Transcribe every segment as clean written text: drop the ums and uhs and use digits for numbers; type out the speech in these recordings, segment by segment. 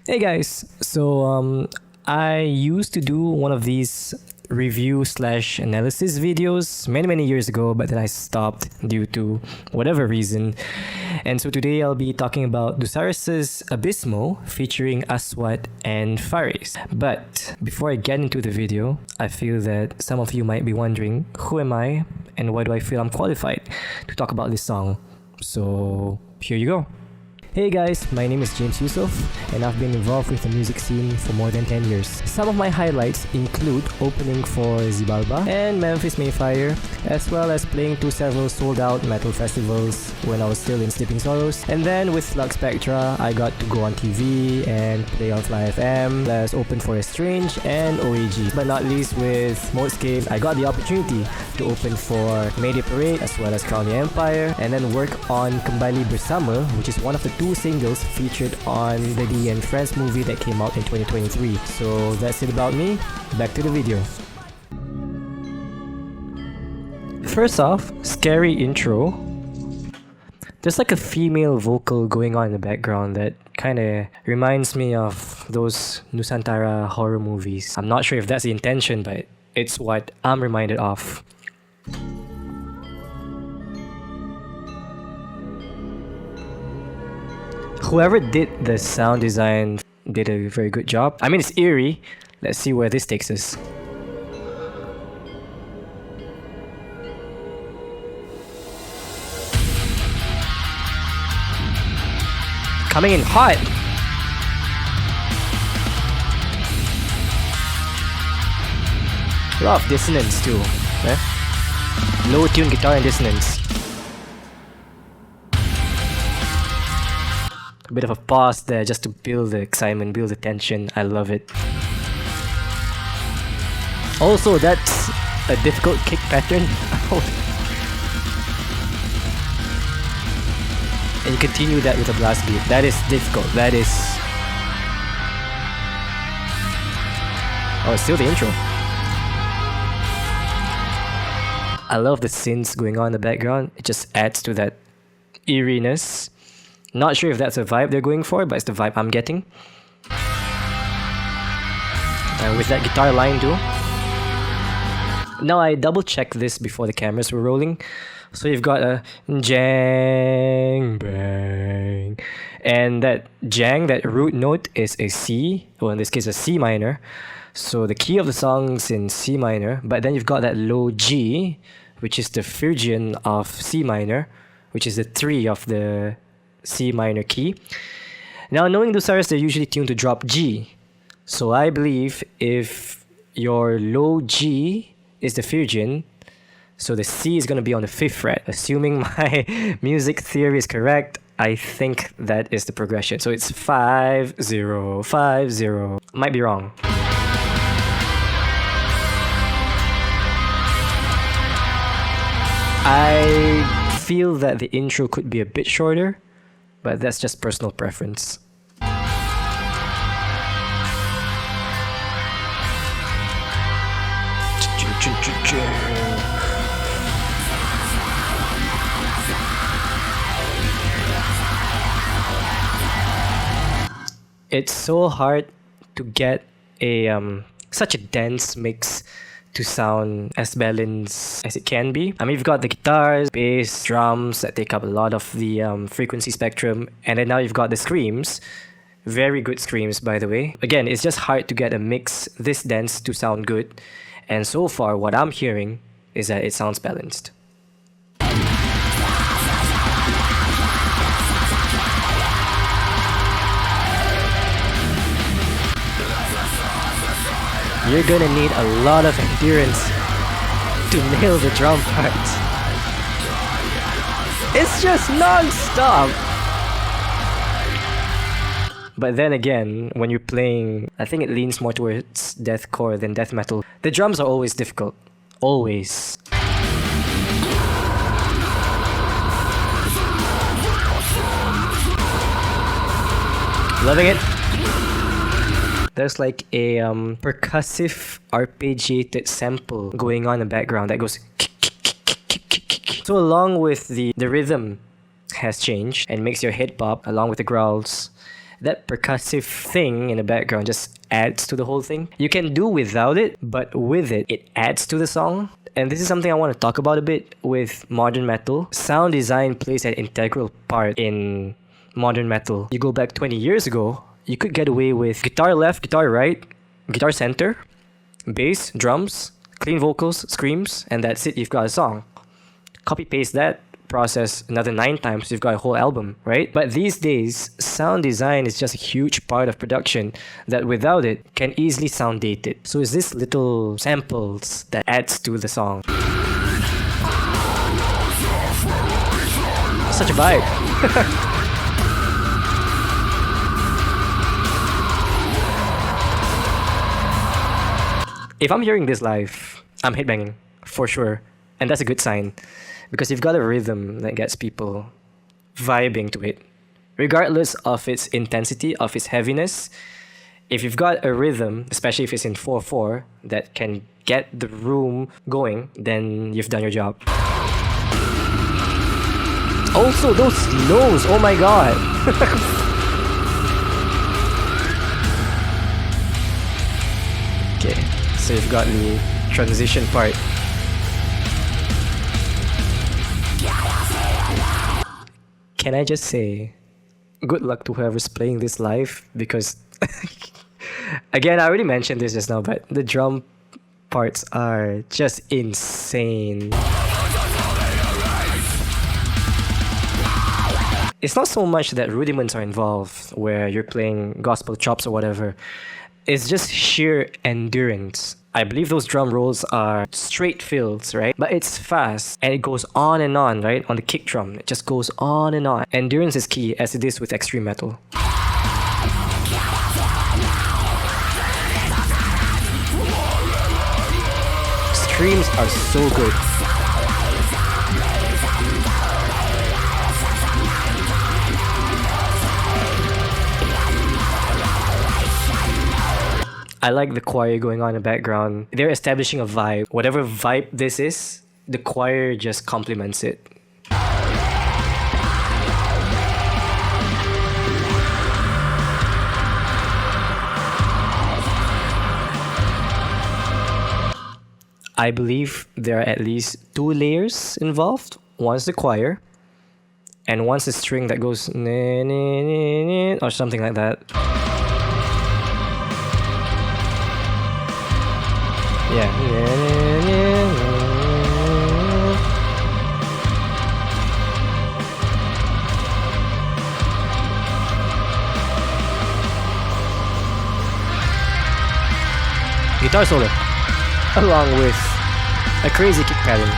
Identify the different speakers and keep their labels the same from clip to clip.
Speaker 1: Hey guys, I used to do one of these review slash analysis videos many years ago, but then I stopped due to whatever reason. And so today I'll be talking about Dusares' Abysmo featuring Aswad and Fariz. But before I get into the video, I feel that some of you might be wondering, who am I and why do I feel I'm qualified to talk about this song? So here you go. Hey guys, my name is James Yusof and I've been involved with the music scene for more than 10 years. Some of my highlights include opening for Zibalba and Memphis Mayfire, as well as playing to several sold-out metal festivals when I was still in Sleeping Sorrows. And then with Slug Spectra, I got to go on TV and play on Fly FM, as open for Estrange and OAG. But not least with Modscape, I got the opportunity to open for Mayday Parade as well as Crown the Empire, and then work on Kembali Bersama, which is one of the two singles featured on the D and Friends movie that came out in 2023. So that's it about me. Back to the video. First off, scary intro. There's like a female vocal going on in the background that kind of reminds me of those Nusantara horror movies. I'm not sure if that's the intention, but it's what I'm reminded of. Whoever did the sound design did a very good job. I mean, it's eerie. Let's see where this takes us. Coming in hot. A lot of dissonance too. Low tune guitar and dissonance. A bit of a pause there just to build the excitement, build the tension. I love it. Also, that's a difficult kick pattern. And you continue that with a blast beat. That is difficult. That is... Oh, it's still the intro. I love the synths going on in the background. It just adds to that eeriness. Not sure if that's a vibe they're going for, but it's the vibe I'm getting. And with that guitar line too. Now I double checked this before the cameras were rolling. So you've got a jang bang. And that jang, that root note is a C, or in this case a C minor. So the key of the song's in C minor, but then you've got that low G, which is the Phrygian of C minor, which is the 3 of the C minor key. Now, knowing Dusares, they're usually tuned to drop G. So I believe if your low G is the Phrygian, so the C is going to be on the 5th fret. Assuming my music theory is correct, I think that is the progression. So it's 5 0 5 0. Might be wrong. I feel that the intro could be a bit shorter, but that's just personal preference. It's so hard to get a such a dense mix to sound as balanced as it can be. I mean, you've got the guitars, bass, drums that take up a lot of the frequency spectrum, and then now you've got the screams. Very good screams, by the way. Again, it's just hard to get a mix this dense to sound good, and so far what I'm hearing is that it sounds balanced. You're gonna need a lot of endurance to nail the drum parts. It's just non-stop! But then again, when you're playing, I think it leans more towards deathcore than death metal. The drums are always difficult. Always. Loving it. There's like a percussive arpeggiated sample going on in the background that goes. So along with the rhythm has changed and makes your head pop along with the growls. that percussive thing in the background just adds to the whole thing. You can do without it, but with it, it adds to the song. And this is something I want to talk about a bit with modern metal. Sound design plays an integral part in modern metal. You go back 20 years ago, you could get away with guitar left, guitar right, guitar center, bass, drums, clean vocals, screams, and that's it, you've got a song. Copy paste that, process another 9 times, you've got a whole album, right? But these days, sound design is just a huge part of production that without it can easily sound dated. So it's this little samples that adds to the song. Such a vibe. If I'm hearing this live, I'm headbanging, for sure. And that's a good sign. Because you've got a rhythm that gets people vibing to it. Regardless of its intensity, of its heaviness, if you've got a rhythm, especially if it's in 4/4, that can get the room going, then you've done your job. Also, those lows, oh my god! Okay, so you've got the transition part. Can I just say, good luck to whoever's playing this live, because again, I already mentioned this just now, but the drum parts are just insane. It's not so much that rudiments are involved, where you're playing gospel chops or whatever. It's just sheer endurance. I believe those drum rolls are straight fills, right? But it's fast and it goes on and on, right? On the kick drum, it just goes on and on. Endurance is key, as it is with extreme metal. Screams are so good. I like the choir going on in the background. They're establishing a vibe. Whatever vibe this is, the choir just complements it. I believe there are at least 2 layers involved. One's the choir, and one's the string that goes or something like that. Yeah. Guitar solo, along with a crazy kick pattern.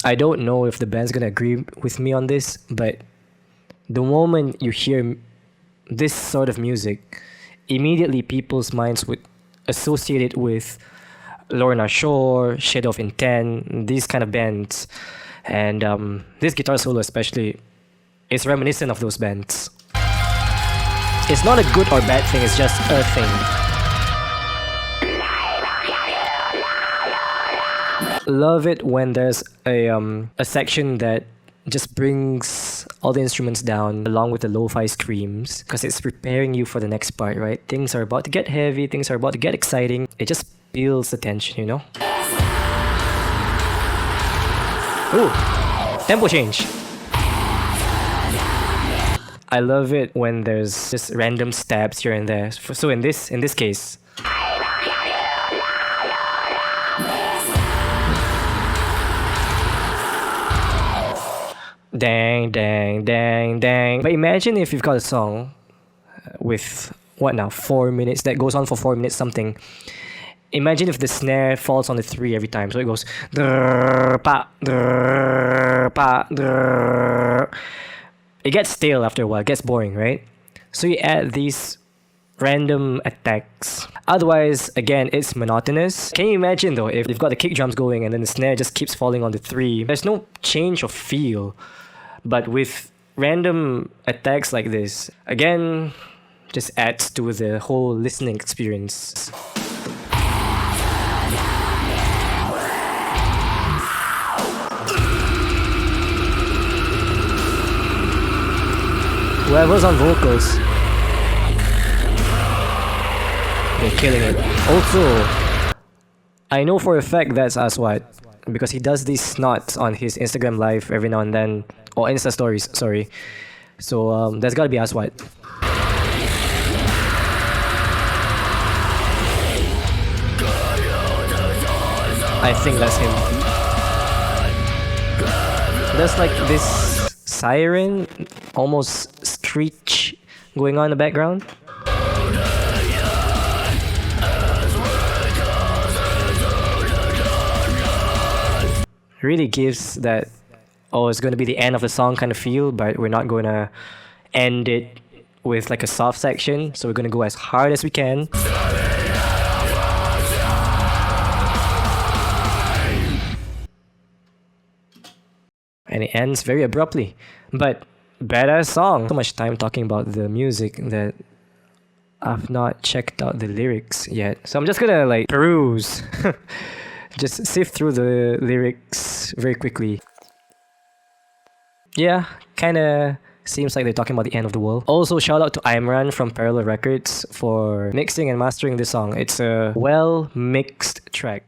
Speaker 1: I don't know if the band's gonna agree with me on this, but the moment you hear this sort of music, immediately people's minds would associate it with Lorna Shore, Shadow of Intent, these kind of bands. And this guitar solo especially is reminiscent of those bands. It's not a good or bad thing, it's just a thing. Love it when there's a section that just brings all the instruments down along with the lo-fi screams, because it's preparing you for the next part, right? Things are about to get heavy, things are about to get exciting. It just builds the tension, you know? Ooh, tempo change. I love it when there's just random stabs here and there. So in this case, dang, dang, dang, dang. But imagine if you've got a song with, 4 minutes, that goes on for 4 minutes something. Imagine if the snare falls on the 3 every time. So it goes drrr, pa, drrr, pa, drrr. It gets stale after a while, it gets boring, right? So you add these random attacks. Otherwise, again, it's monotonous. Can you imagine though, if you've got the kick drums going and then the snare just keeps falling on the 3? There's no change of feel. But with random attacks like this, again, just adds to the whole listening experience. Whoever's on vocals, they're killing it. Also, I know for a fact that's Aswad, because he does these snots on his Instagram live every now and then, or Insta stories, sorry. So that's gotta be Aswad. I think that's him. There's like this siren, almost screech going on in the background. Really gives that, oh, it's going to be the end of the song kind of feel, but we're not going to end it with like a soft section, so we're going to go as hard as we can. And it ends very abruptly, but badass song. So much time talking about the music that I've not checked out the lyrics yet, so I'm just gonna like peruse. Just sift through the lyrics very quickly. Yeah, kinda seems like they're talking about the end of the world. Also, shout out to Imran from Parallel Records for mixing and mastering this song. It's a well mixed track.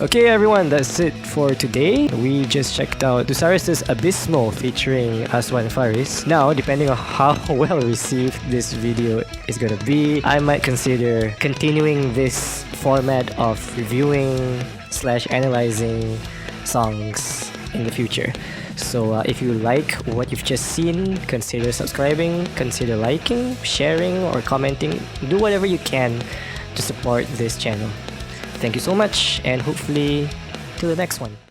Speaker 1: Okay everyone, that's it for today. We just checked out Dusares' Abysmo featuring Aswad Fariz. Now, depending on how well received this video is gonna be, I might consider continuing this format of reviewing / analyzing songs in the future. So if you like what you've just seen, consider subscribing, consider liking, sharing, or commenting. Do whatever you can to support this channel. Thank you so much, and hopefully till the next one.